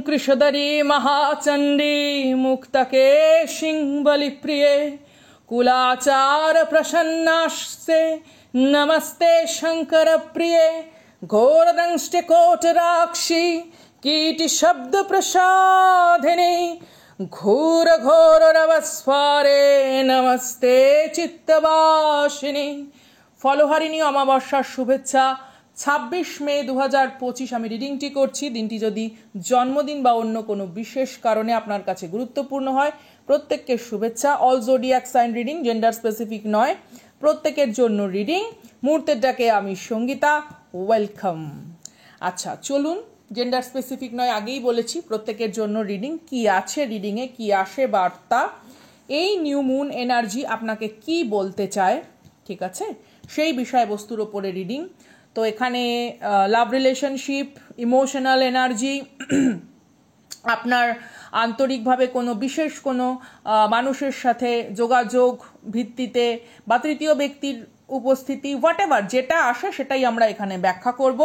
कृशधरी महाचंडी मुक्तके बलि प्रिये कुलाचार प्रसन्नास्ते नमस्ते शंकर प्रिये घोरदंष्ट कोटराक्षी कीटी शब्द प्रसादिनी घोर घोर रवस्वारे नमस्ते चित्तवासिनी। फलहारिणी अमाबस्यार शुभेच्छा 26 मे 2025 আমি রিডিংটি করছি। দিনটি যদি জন্মদিন বা অন্য কোনো বিশেষ কারণে আপনার কাছে গুরুত্বপূর্ণ হয় প্রত্যেককে শুভেচ্ছা। All zodiac sign reading, gender specific নয়, প্রত্যেকের জন্য রিডিং। মুহূর্তের ডাকে আমি সঙ্গীতা, ওয়েলকাম। আচ্ছা চলুন, জেন্ডার স্পেসিফিক নয় আগেই বলেছি, প্রত্যেকের জন্য রিডিং। কি আছে রিডিংয়ে, কি আসে বার্তা, এই নিউ মুন এনার্জি আপনাকে কি বলতে চায়, ঠিক আছে, সেই বিষয়বস্তুর ওপরে রিডিং। তো এখানে লাভ রিলেশনশিপ, ইমোশনাল এনার্জি, আপনার আন্তরিকভাবে কোনো বিশেষ কোনো মানুষের সাথে যোগাযোগ ভিত্তিতে বা তৃতীয় ব্যক্তির উপস্থিতি, হোয়াট এভার যেটা আসে সেটাই আমরা এখানে ব্যাখ্যা করব।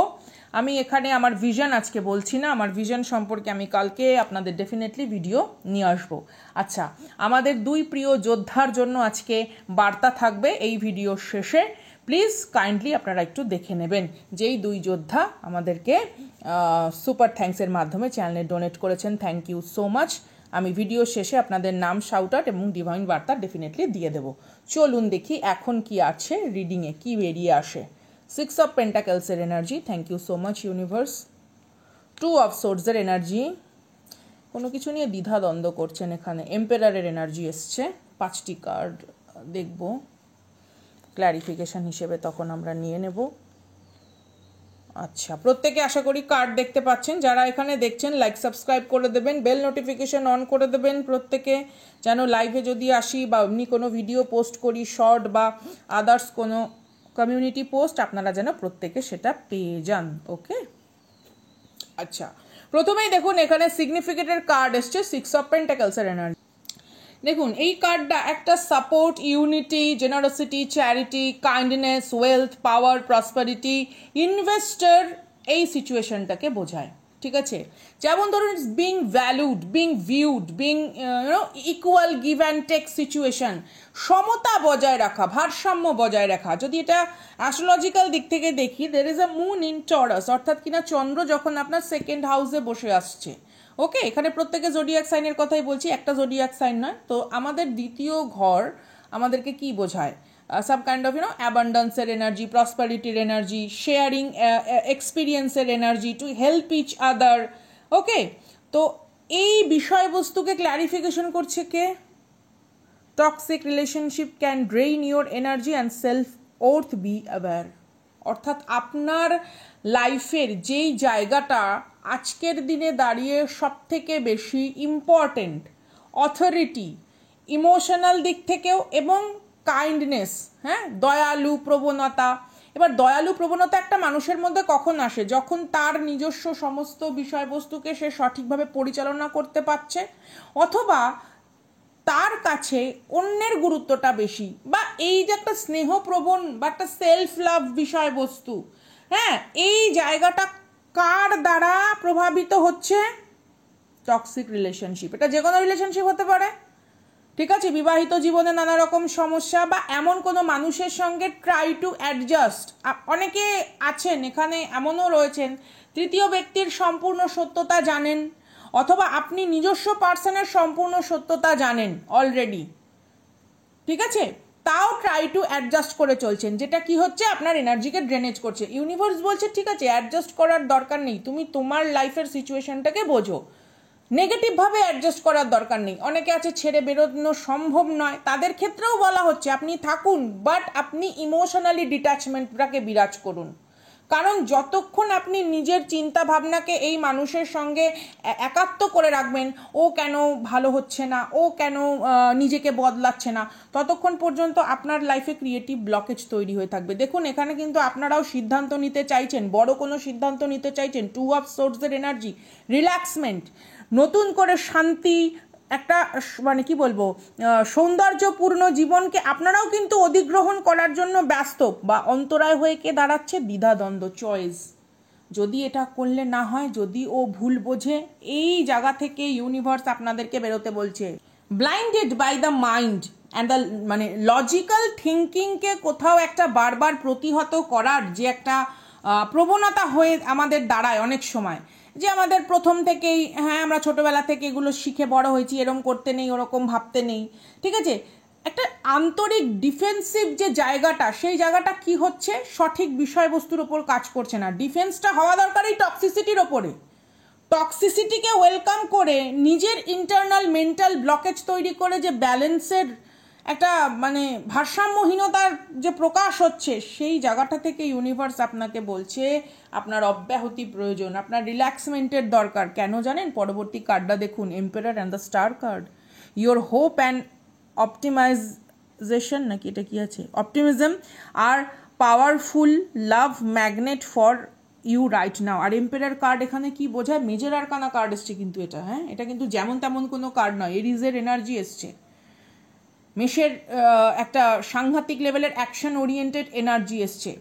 আমি এখানে আমার ভিশন আজকে বলছি না, আমার ভিশন সম্পর্কে আমি কালকে আপনাদের ডেফিনেটলি ভিডিও নিয়ে আসবো। আচ্ছা, আমাদের দুই প্রিয় যোদ্ধার জন্য আজকে বার্তা থাকবে এই ভিডিওর শেষে। প্লিজ কাইন্ডলি আপনারা একটু দেখে নেবেন যেই দুই যোদ্ধা আমাদেরকে সুপার থ্যাঙ্কসের মাধ্যমে চ্যানেলে ডোনেট করেছেন। Thank you so much. আমি ভিডিও শেষে আপনাদের নাম, শাউট আউট এবং ডিভাইন বার্তা ডেফিনেটলি দিয়ে দেব। চলুন দেখি এখন কি আছে রিডিংয়ে, কি বেরিয়ে আসে। 6 অফ পেন্টাকেলসের energy, thank you so much universe. 2 of সোর্ডসের এনার্জি, কোনো কিছু নিয়ে দ্বিধাদ্বন্দ্ব করছেন এখানে। এম্পেরারের এনার্জি এসছে, 5টি কার্ড দেখব ক্ল্যারিফিকেশন হিসেবে, তখন আমরা নিয়ে নেব। আচ্ছা, প্রত্যেকে আশা করি কার্ড দেখতে পাচ্ছেন। যারা এখানে দেখছেন লাইক সাবস্ক্রাইব করে দেবেন, বেল নোটিফিকেশন অন করে দেবেন প্রত্যেকে, যেন লাইভে যদি আসি বা এমনি কোনো ভিডিও পোস্ট করি, শর্ট বা আদার্স কোনো কমিউনিটি পোস্ট, আপনারা যেন প্রত্যেকে সেটা পেয়ে যান। ওকে, আচ্ছা প্রথমেই দেখুন এখানে সিগনিফিকেন্টের কার্ড এসছে 6 অফ পেন্টাকেলসের এনার্জি। দেখুন এই কার্ডটা একটা support, unity, generosity, charity, kindness, wealth, power, prosperity, investor, এই সিচুয়েশনটাকে বোঝায়, ঠিক আছে। যেমন ধরুন being valued, being viewed, being equal give and take situation, সমতা বজায় রাখা, ভারসাম্য বজায় রাখা। যদি এটা অ্যাস্ট্রোলজিক্যাল দিক থেকে দেখি, there is a moon in Taurus, অর্থাৎ কিনা চন্দ্র যখন আপনার সেকেন্ড হাউসে বসে আসছে। ওকে, এখানে প্রত্যেকে জোডিয়াক সাইনের কথাই বলছি, একটা জোডিয়াক সাইন নয়। তো আমাদের দ্বিতীয় ঘর আমাদেরকে কি বোঝায়? সাম কাইন্ড অফ অ্যাবান্ডান্সের এনার্জি, প্রসপারিটির এনার্জি, শেয়ারিং এক্সপিরিয়েন্সের energy, to help each other. Okay, তো এই বিষয়বস্তুকে ক্ল্যারিফিকেশন করছে কে? Toxic relationship can drain your energy and self worth be aware. অর্থাৎ আপনার লাইফের যেই জায়গাটা আজকের দিনে দাঁড়িয়ে সব থেকে বেশি ইম্পর্টেন্ট, অথরিটি, ইমোশনাল দিক থেকেও এবং কাইন্ডনেস, হ্যাঁ, দয়ালু প্রবণতা। এবার দয়ালু প্রবণতা একটা মানুষের মধ্যে কখন আসে? যখন তার নিজস্ব সমস্ত বিষয়বস্তুকে সে সঠিকভাবে পরিচালনা করতে পারছে, অথবা তার কাছে অন্যের গুরুত্বটা বেশি, বা এই যে একটা স্নেহপ্রবণ বা একটা সেলফ লাভ বিষয়বস্তু, হ্যাঁ, এই জায়গাটা কার দ্বারা প্রভাবিত হচ্ছে? Toxic relationship. এটা যে কোনো রিলেশনশিপ হতে পারে, ঠিক আছে, বিবাহিত জীবনে নানা রকম সমস্যা, বা এমন কোনো মানুষের সঙ্গে ট্রাই টু অ্যাডজাস্ট। অনেকে আছেন এখানে এমনও রয়েছেন তৃতীয় ব্যক্তির সম্পূর্ণ সত্যতা জানেন, অথবা আপনি নিজস্ব পার্সনের সম্পূর্ণ সত্যতা জানেন অলরেডি, ঠিক আছে, তাও ট্রাই টু অ্যাডজাস্ট করে চলছেন, যেটা কি হচ্ছে আপনার এনার্জিকে ড্রেনেজ করছে। ইউনিভার্স বলছে ঠিক আছে, অ্যাডজাস্ট করার দরকার নেই, তুমি তোমার লাইফের সিচুয়েশনটাকে বোঝো, নেগেটিভভাবে অ্যাডজাস্ট করার দরকার নেই। অনেকে আছে ছেড়ে বেরোনো সম্ভব নয়, তাদের ক্ষেত্রেও বলা হচ্ছে আপনি থাকুন, বাট আপনি ইমোশনালি ডিট্যাচমেন্টটাকে বিরাজ করুন। কারণ যতক্ষণ আপনি নিজের চিন্তা ভাবনাকে এই মানুষের সঙ্গে একাত্ম করে রাখবেন, ও কেন ভালো হচ্ছে না, ও কেন নিজেকে বদলাচ্ছে না, ততক্ষণ পর্যন্ত আপনার লাইফে ক্রিয়েটিভ ব্লকেজ তৈরি হয়ে থাকবে। দেখুন এখানে কিন্তু আপনারাও সিদ্ধান্ত নিতে চাইছেন, বড় কোনো সিদ্ধান্ত নিতে চাইছেন। 2 অফ সোর্ডসের এনার্জি, রিল্যাক্সমেন্ট, নতুন করে শান্তি, একটা মানে কি বলবো, সৌন্দর্যপূর্ণ জীবনকে আপনারাও কিন্তু অধিগ্রহণ করার জন্য ব্যস্ত, বা অন্তরায় হয়ে কে দাঁড়াচ্ছে? দ্বিধাদ্বন্দ্ব, চয়েস। যদি এটা করলে না হয়, যদি ও ভুল বোঝে, এই জায়গা থেকে ইউনিভার্স আপনাদেরকে বেরোতে বলছে। Blinded by the mind and the মানে লজিক্যাল থিঙ্কিংকে কোথাও একটা বারবার প্রতিহত করার যে একটা প্রবণতা হয়ে আমাদের দাঁড়ায় অনেক সময়, যে আমাদের প্রথম থেকেই, হ্যাঁ আমরা ছোটোবেলা থেকে এগুলো শিখে বড় হয়েছি, এরকম করতে নেই, ওরকম ভাবতে নেই, ঠিক আছে। একটা আন্তরিক ডিফেন্সিভ যে জায়গাটা, সেই জায়গাটা কি হচ্ছে, সঠিক বিষয়বস্তুর ওপর কাজ করছে না। ডিফেন্সটা হওয়া দরকার এই টক্সিসিটির ওপরে। টক্সিসিটিকে ওয়েলকাম করে নিজের ইন্টারনাল মেন্টাল ব্লকেজ তৈরি করে যে ব্যালেন্সের একটা মানে ভারসাম্যহীনতার যে প্রকাশ হচ্ছে, সেই জায়গাটা থেকে ইউনিভার্স আপনাকে বলছে আপনার অব্যাহতি প্রয়োজন, আপনার রিল্যাক্সমেন্টের দরকার। কেন জানেন? পরবর্তী কার্ডটা দেখুন, emperor and the star card. Your hope and optimization, নাকি এটা কি আছে, অপটিমিজম আর powerful love magnet for you right now. আর এম্পারার কার্ড এখানে কি বোঝায়? মেজর আরকানা কার্ড এসছে কিন্তু এটা, হ্যাঁ এটা কিন্তু যেমন তেমন কোনো কার্ড নয়, এরিজের এনার্জি এসছে। মেষের একটা সাংঘাতিক লেভেলের অ্যাকশন ওরিয়েন্টেড এনার্জি এসছে,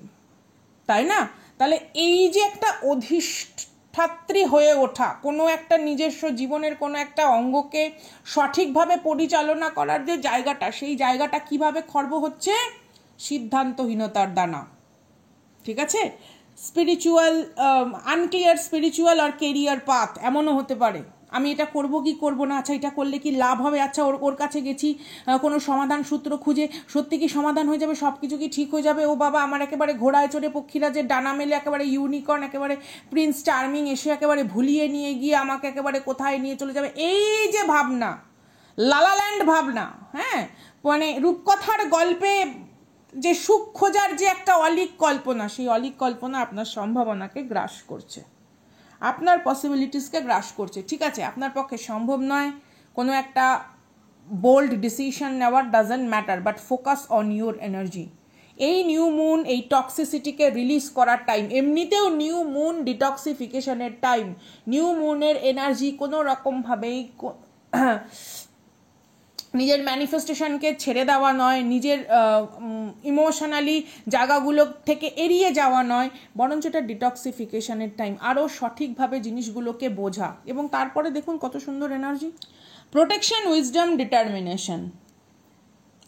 তাই না? তাহলে এই যে একটা অধিষ্ঠাত্রী হয়ে ওঠা, কোনো একটা নিজস্ব জীবনের কোনো একটা অঙ্গকে সঠিকভাবে পরিচালনা করার যে জায়গাটা, সেই জায়গাটা কিভাবে খর্ব হচ্ছে? সিদ্ধান্তহীনতার দানা, ঠিক আছে। স্পিরিচুয়াল আনক্লিয়ার স্পিরিচুয়াল আর কেরিয়ার পাথ, এমনও হতে পারে আমি এটা করব কি করব না, আচ্ছা এটা করলে কি লাভ হবে, আচ্ছা ওর কাছে গেছি কোনো সমাধান সূত্র খুঁজে, সত্যি কি সমাধান হয়ে যাবে, সব কিছু কি ঠিক হয়ে যাবে, ও বাবা আমার একেবারে ঘোড়ায় চড়ে পক্ষীরাজের ডানা মেলে একেবারে ইউনিকর্ন, একেবারে প্রিন্স চার্মিং এসে একেবারে ভুলিয়ে নিয়ে গিয়ে আমাকে একেবারে কোথায় নিয়ে চলে যাবে, এই যে ভাবনা, লালাল্যান্ড ভাবনা, হ্যাঁ মানে রূপকথার গল্পে যে সুখ খোঁজার যে একটা অলীক কল্পনা, সেই অলীক কল্পনা আপনার সম্ভাবনাকে গ্রাস করছে, আপনার পসিবিলিটিসকে গ্রাস করছে, ঠিক আছে। আপনার পক্ষে সম্ভব নয় কোনো একটা বোল্ড ডিসিশন নেওয়ার, doesn't matter, but focus on your energy. এই নিউ মুন এই টক্সিসিটিকে রিলিজ করার টাইম, এমনিতেও নিউ মুন ডিটক্সিফিকেশনের টাইম। নিউ মুনের এনার্জি কোনো রকমভাবেই নিজের ম্যানিফেস্টেশনকে ছেড়ে দেওয়া নয়, নিজের ইমোশনালি জায়গাগুলো থেকে এড়িয়ে যাওয়া নয়, বরঞ্চ এটা ডিটক্সিফিকেশনের টাইম, আরও সঠিকভাবে জিনিসগুলোকে বোঝা। এবং তারপরে দেখুন কত সুন্দর energy, protection, wisdom, determination.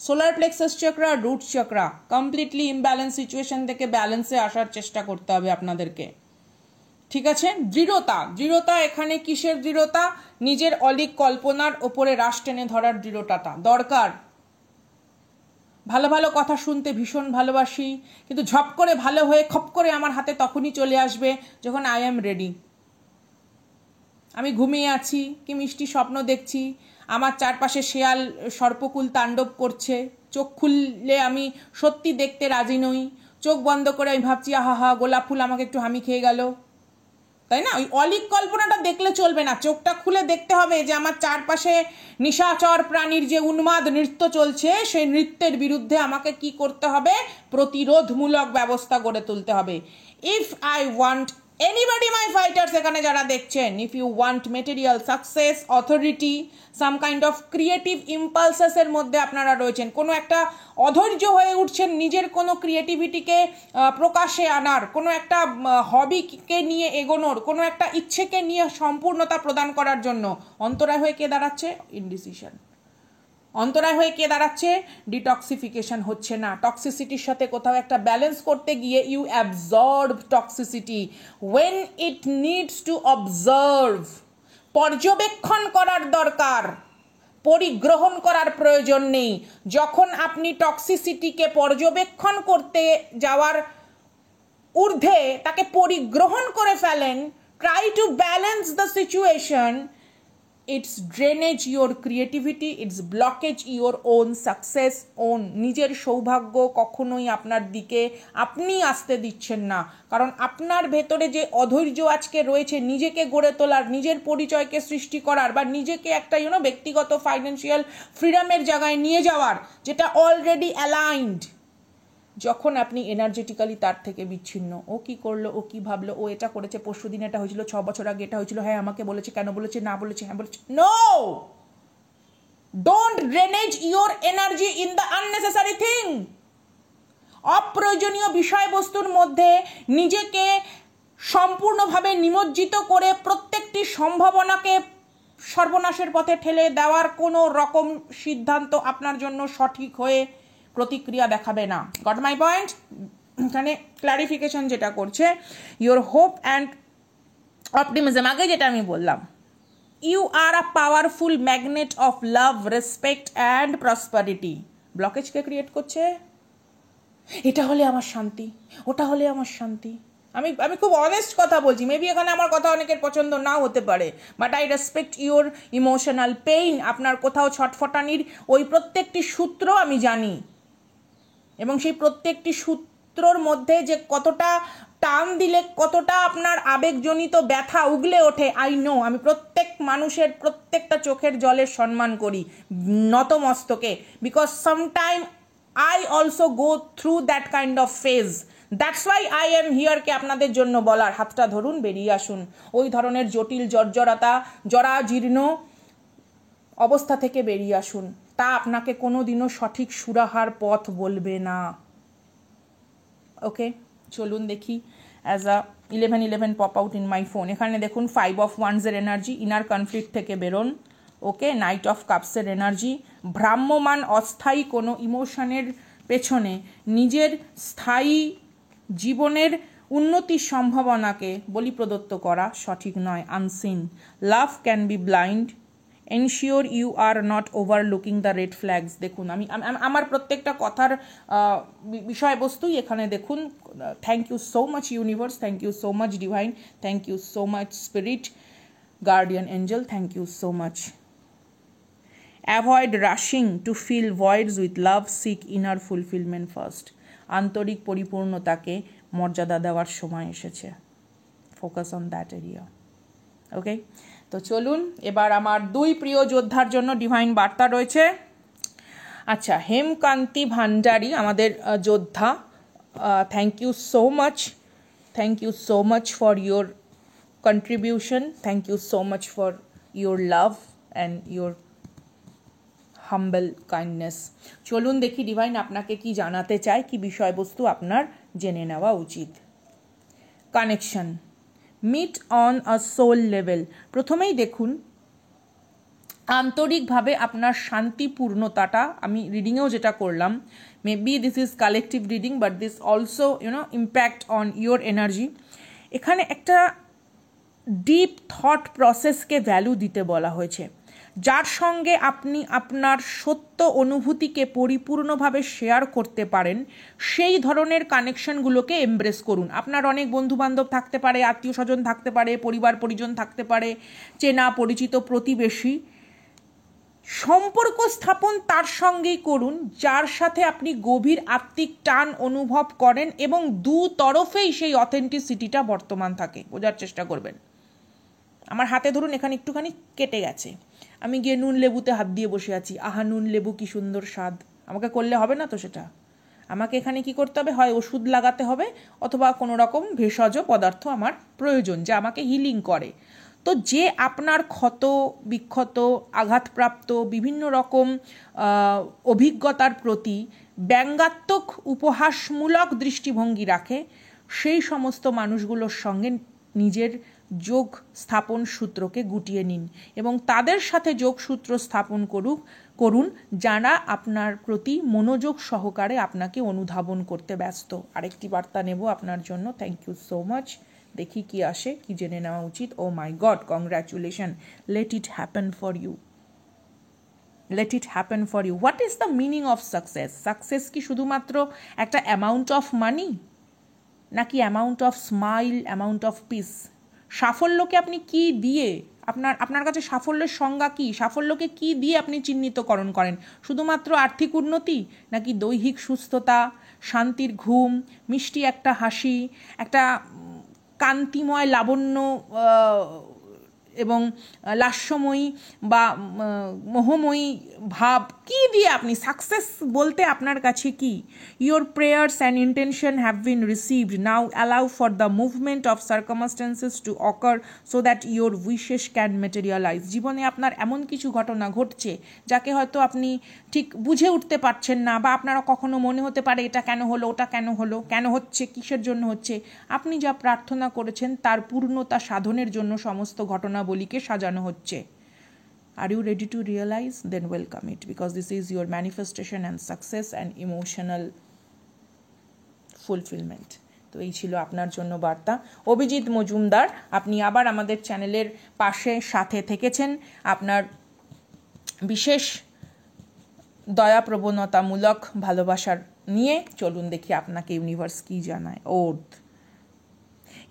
Solar plexus chakra, root chakra, completely imbalance situation থেকে ব্যালেন্সে আসার চেষ্টা করতে হবে আপনাদেরকে, ঠিক আছে। দৃঢ়তা, দৃঢ়তা এখানে কিসের দৃঢ়তা? নিজের অলীক কল্পনার ওপরে রাশ টেনে ধরার দৃঢ়তাটা দরকার। ভালো ভালো কথা শুনতে ভীষণ ভালোবাসি, কিন্তু ঝপ করে ভালো হয়ে খপ করে আমার হাতে তখনই চলে আসবে যখন আই অ্যাম রেডি। আমি ঘুমিয়ে আছি, কি মিষ্টি স্বপ্ন দেখছি, আমার চারপাশে শেয়াল সর্পকুল তাণ্ডব করছে, চোখ খুললে আমি সত্যি দেখতে রাজি নই, চোখ বন্ধ করে আমি ভাবছি আহা হা গোলাপ ফুল আমাকে একটু হামি খেয়ে গেল, তাই না? ওই অলীক কল্পনাটা দেখলে চলবে না, চোখটা খুলে দেখতে হবে যে আমার চারপাশে নিশাচর প্রাণীর যে উন্মাদ নৃত্য চলছে, সেই নৃত্যের বিরুদ্ধে আমাকে কি করতে হবে? প্রতিরোধমূলক ব্যবস্থা গড়ে তুলতে হবে। If I want anybody, my fighters এখানে যারা দেখছেন, if you want material success, authority, some kind of creative ইম্পালসেসের মধ্যে আপনারা রয়েছেন, কোনো একটা অধৈর্য হয়ে উঠছেন নিজের কোনো ক্রিয়েটিভিটিকে প্রকাশে আনার, কোনো একটা হবিকে নিয়ে এগোনোর, কোনো একটা ইচ্ছেকে নিয়ে সম্পূর্ণতা প্রদান করার জন্য, অন্তরায় হয়ে কে দাঁড়াচ্ছে? ইনডিসিশন। অন্তরায় হয়ে কে দাঁড়াচ্ছে? ডিটক্সিফিকেশন হচ্ছে না। টক্সিসিটির সাথে কোথাও একটা ব্যালেন্স করতে গিয়ে you absorb toxicity when it needs to observe. পর্যবেক্ষণ করার দরকার, পরিগ্রহণ করার প্রয়োজন নেই। যখন আপনি টক্সিসিটিকে পর্যবেক্ষণ করতে যাওয়ার ঊর্ধ্বে তাকে পরিগ্রহণ করে ফেলেন, try to balance the situation, it's drainage your creativity, it's blockage your own success, own নিজের সৌভাগ্য কখনোই আপনার দিকে আপনি আসতে দিচ্ছেন না। কারণ আপনার ভেতরে যে অধৈর্য আজকে রয়েছে নিজেকে গড়ে তোলার, নিজের পরিচয়কে সৃষ্টি করার, বা নিজেকে একটা ব্যক্তিগত ফাইন্যান্সিয়াল ফ্রিডমের জায়গায় নিয়ে যাওয়ার, যেটা অলরেডি অ্যালাইন্ড, যখন আপনি এনার্জেটিক্যালি তার থেকে বিচ্ছিন্ন, ও কি করলো, ও কি ভাবলো, ও এটা করেছে, পরশু দিন এটা হয়েছিল, 6 বছর আগে এটা হয়েছিল, হ্যাঁ আমাকে বলেছে, কেন বলেছে, না বলেছে, হ্যাঁ বলেছে, no, don't drainage your energy in the unnecessary thing. অপ্রয়োজনীয় বিষয়বস্তুর মধ্যে নিজেকে সম্পূর্ণভাবে নিমজ্জিত করে প্রত্যেকটি সম্ভাবনাকে সর্বনাশের পথে ঠেলে দেওয়ার কোনো রকম সিদ্ধান্ত আপনার জন্য সঠিক হয়ে প্রতিক্রিয়া দেখাবে না। Got my point? এখানে ক্লারিফিকেশন যেটা করছে, ইয়োর হোপ অ্যান্ড অপটিমিজম, আগে যেটা আমি বললাম, you are a powerful magnet of love, respect and prosperity. ব্লকেজকে ক্রিয়েট করছে, এটা হলে আমার শান্তি, ওটা হলে আমার শান্তি। আমি খুব অনেস্ট কথা বলছি, মেবি এখানে আমার কথা অনেকের পছন্দ নাও হতে পারে, but I respect your emotional pain. আপনার কোথাও ছটফটানির ওই প্রত্যেকটি সূত্র আমি জানি, এবং সেই প্রত্যেকটি সূত্রর মধ্যে যে কতটা টান দিলে কতটা আপনার আবেগজনিত ব্যথা উগলে ওঠে, আই নো। আমি প্রত্যেক মানুষের প্রত্যেকটা চোখের জলের সম্মান করি নতমস্তকে, because sometime I also go through that kind of phase. That's why I am here কে আপনাদের জন্য বলার, হাতটা ধরুন, বেরিয়ে আসুন ওই ধরনের জটিল জর্জরতা জরাজীর্ণ অবস্থা থেকে বেরিয়ে আসুন। তা আপনাকে কোনো দিনও সঠিক সুরাহার পথ বলবে না। ওকে, চলুন দেখি as a 1111 pop out in my phone. এখানে দেখুন 5 of Wands এর এনার্জি, ইনার কনফ্লিক্ট থেকে বেরোন। ওকে, নাইট অফ কাপসের এনার্জি, ভ্রাম্যমান অস্থায়ী কোনো ইমোশনের পেছনে নিজের স্থায়ী জীবনের উন্নতির সম্ভাবনাকে বলি প্রদত্ত করা সঠিক নয়, unseen. Love can be blind, ensure you are not overlooking the red flags. দেখুন আমি আমার প্রত্যেকটা কথার বিষয়বস্তুই এখানে দেখুন। Thank you so much universe, thank you so much divine, thank you so much spirit, guardian angel, thank you so much. Avoid rushing to fill voids with love, seek inner fulfilment first. আন্তরিক পরিপূর্ণতাকে মর্যাদা দেওয়ার সময় এসেছে, focus on that area. Okay, তো চলুন এবার আমার দুই প্রিয় যোদ্ধার জন্য ডিভাইন বার্তা রয়েছে। আচ্ছা, হেমকান্তি ভান্ডারী আমাদের যোদ্ধা, thank you so much, thank you so much for your contribution, thank you so much for your love and your humble kindness. চলুন দেখি ডিভাইন আপনাকে কি জানাতে চায়, কি বিষয়বস্তু আপনার জেনে নেওয়া উচিত। Connection, meet on a soul level. প্রথমেই দেখুন আন্তরিকভাবে আপনার শান্তিপূর্ণতাটা, আমি রিডিংয়েও যেটা করলাম, maybe this is collective reading but this also impact on your energy. এখানে একটা ডিপ থট প্রসেসকে ভ্যালু দিতে বলা হয়েছে, যার সঙ্গে আপনি আপনার সত্য অনুভূতিকে পরিপূর্ণভাবে শেয়ার করতে পারেন, সেই ধরনের কানেকশনগুলোকে এমব্রেস করুন। আপনার অনেক বন্ধুবান্ধব থাকতে পারে, আত্মীয় স্বজন থাকতে পারে, পরিবার পরিজন থাকতে পারে, চেনা পরিচিত প্রতিবেশী। সম্পর্ক স্থাপন তার সঙ্গেই করুন যার সাথে আপনি গভীর আত্মিক টান অনুভব করেন এবং দু তরফেই সেই অথেন্টিসিটিটা বর্তমান থাকে। বোঝার চেষ্টা করবেন। আমার হাতে ধরুন এখানে একটুখানি কেটে গেছে, আমি গিয়ে নুন লেবুতে হাত দিয়ে বসে আছি, আহা নুন লেবু কি সুন্দর স্বাদ। আমাকে করলে হবে না তো সেটা, আমাকে এখানে কি করতে হবে, হয় ওষুধ লাগাতে হবে অথবা কোনো রকম ভেষজ পদার্থ আমার প্রয়োজন যা আমাকে হিলিং করে। তো যে আপনার ক্ষত বিক্ষত আঘাতপ্রাপ্ত বিভিন্ন রকম অভিজ্ঞতার প্রতি ব্যঙ্গাত্মক উপহাসমূলক দৃষ্টিভঙ্গি রাখে, সেই সমস্ত মানুষগুলোর সঙ্গে নিজের যোগ স্থাপন সূত্রকে গুটিয়ে নিন এবং তাদের সাথে যোগসূত্র স্থাপন করুন যারা আপনার প্রতি মনোযোগ সহকারে আপনাকে অনুধাবন করতে ব্যস্ত। আরেকটি বার্তা নেব আপনার জন্য, থ্যাংক ইউ সো মাচ। দেখি কি আসে, কি জেনে নেওয়া উচিত। Oh my god, congratulation, let it happen for you, let it happen for you. What is the meaning of success? Success কি শুধুমাত্র একটা অ্যামাউন্ট অফ মানি, নাকি amount of smile, amount of peace? সাফল্যকে আপনি কি দিয়ে, আপনার কাছে সাফল্যের সংজ্ঞা কি? সাফল্যকে কি দিয়ে আপনি চিহ্নিতকরণ করেন? শুধুমাত্র আর্থিক উন্নতি, নাকি দৈহিক সুস্থতা, শান্তির ঘুম, মিষ্টি একটা হাসি, একটা কান্তিময় লাবণ্য এবং লাস্যময়ী বা মোহময়ী ভাব কি দিয়ে আপনি সাকসেস বলতে আপনার কাছে কি? Your prayers and intention have been received, now allow for the movement of circumstances two ochre so that your wishes can materialise. জীবনে আপনার এমন কিছু ঘটনা ঘটছে যাকে হয়তো আপনি ঠিক বুঝে উঠতে পারছেন না, বা আপনারা কখনো মনে হতে পারে এটা কেন হলো, ওটা কেন হলো, কেন হচ্ছে, কিসের জন্য হচ্ছে। আপনি যা প্রার্থনা করেছেন তার পূর্ণতা সাধনের জন্য সমস্ত ঘটনাবলীকে সাজানো হচ্ছে। Are you ready to realise? Then welcome it, because this is your manifestation and success and emotional fulfilment. তো এই ছিল আপনার জন্য বার্তা। অভিজিৎ মজুমদার, আপনি আবার আমাদের চ্যানেলের পাশে সাথে থেকেছেন আপনার বিশেষ দয়াপ্রবণতামূলক ভালোবাসার নিয়ে। চলুন দেখি আপনাকে ইউনিভার্স কি জানায়। Worth,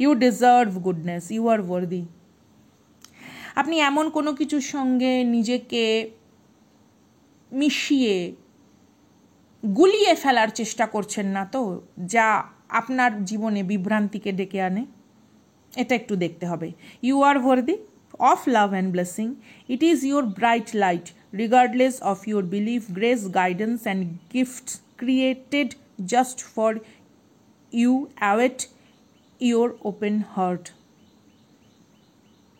you deserve goodness, you are worthy. আপনি এমন কোনো কিছুর সঙ্গে নিজেকে মিশিয়ে গুলিয়ে ফেলার চেষ্টা করছেন না তো, যা আপনার জীবনে বিভ্রান্তিকে ডেকে আনে? এটা একটু দেখতে হবে। You are worthy of love and blessing. It is your bright light, regardless of your belief, grace, guidance and gifts created just for you await your open heart.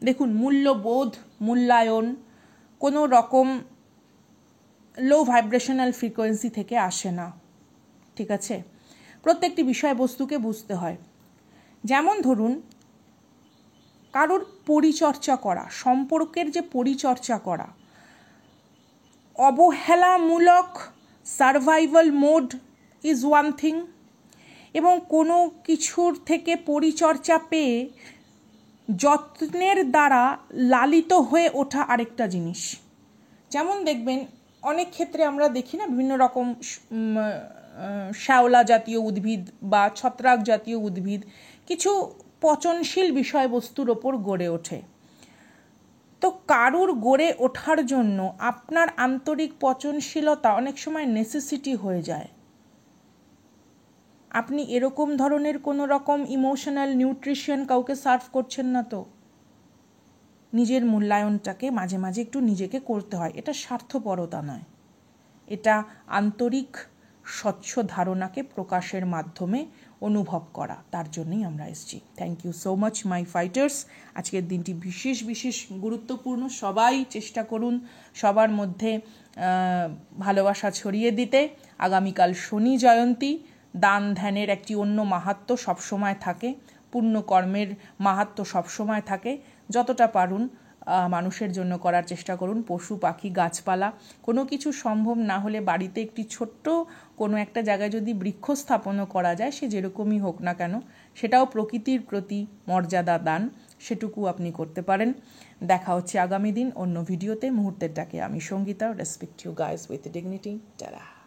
দেখুন, মূল্যবোধ, মূল্যায়ন কোনো রকম লো ভাইব্রেশনাল ফ্রিকোয়েন্সি থেকে আসে না, ঠিক আছে? প্রত্যেকটি বিষয়বস্তুকে বুঝতে হয়। যেমন ধরুন, কারোর পরিচর্যা করা, সম্পর্কের যে পরিচর্যা করা, অবহেলামূলক survival mode is one thing, এবং কোনো কিছুর থেকে পরিচর্যা পেয়ে যত্নের দ্বারা লালিত হয়ে ওঠা আরেকটা জিনিস। যেমন দেখবেন অনেক ক্ষেত্রে আমরা দেখি না, বিভিন্ন রকম শ্যাওলা জাতীয় উদ্ভিদ বা ছত্রাক জাতীয় উদ্ভিদ কিছু পচনশীল বিষয়বস্তুর ওপর গড়ে ওঠে। তো কারুর গড়ে ওঠার জন্য আপনার আন্তরিক পচনশীলতা অনেক সময় নেসেসিটি হয়ে যায়। আপনি এরকম ধরনের কোনো রকম ইমোশনাল নিউট্রিশন কাউকে সার্ভ করছেন না তো? নিজের মূল্যায়নটাকে মাঝে মাঝে একটু নিজেকে করতে হয়। এটা স্বার্থপরতা নয়, এটা আন্তরিক স্বচ্ছ ধারণাকে প্রকাশের মাধ্যমে অনুভব করা। তার জন্যই আমরা এসেছি। Thank you so much my fighters. আজকের দিনটি বিশেষ বিশেষ গুরুত্বপূর্ণ। সবাই চেষ্টা করুন সবার মধ্যে ভালোবাসা ছড়িয়ে দিতে। আগামীকাল শনি জয়ন্তী। দান ধ্যানের একটি অন্য মাহাত্ম্য সবসময় থাকে, পুণ্যকর্মের মাহাত্ম্য সবসময় থাকে। যতটা পারুন মানুষের জন্য করার চেষ্টা করুন। পশু পাখি গাছপালা কোনো কিছু সম্ভব না হলে বাড়িতে একটি ছোট্ট কোনো একটা জায়গায় যদি বৃক্ষ স্থাপনও করা যায়, সে যেরকমই হোক না কেন, সেটাও প্রকৃতির প্রতি মর্যাদা দান, সেটুকু আপনি করতে পারেন। দেখা হচ্ছে আগামী দিন অন্য ভিডিওতে। মুহূর্তের ডাকে আমি Sangeeta. Respect you guys with dignity. Tata.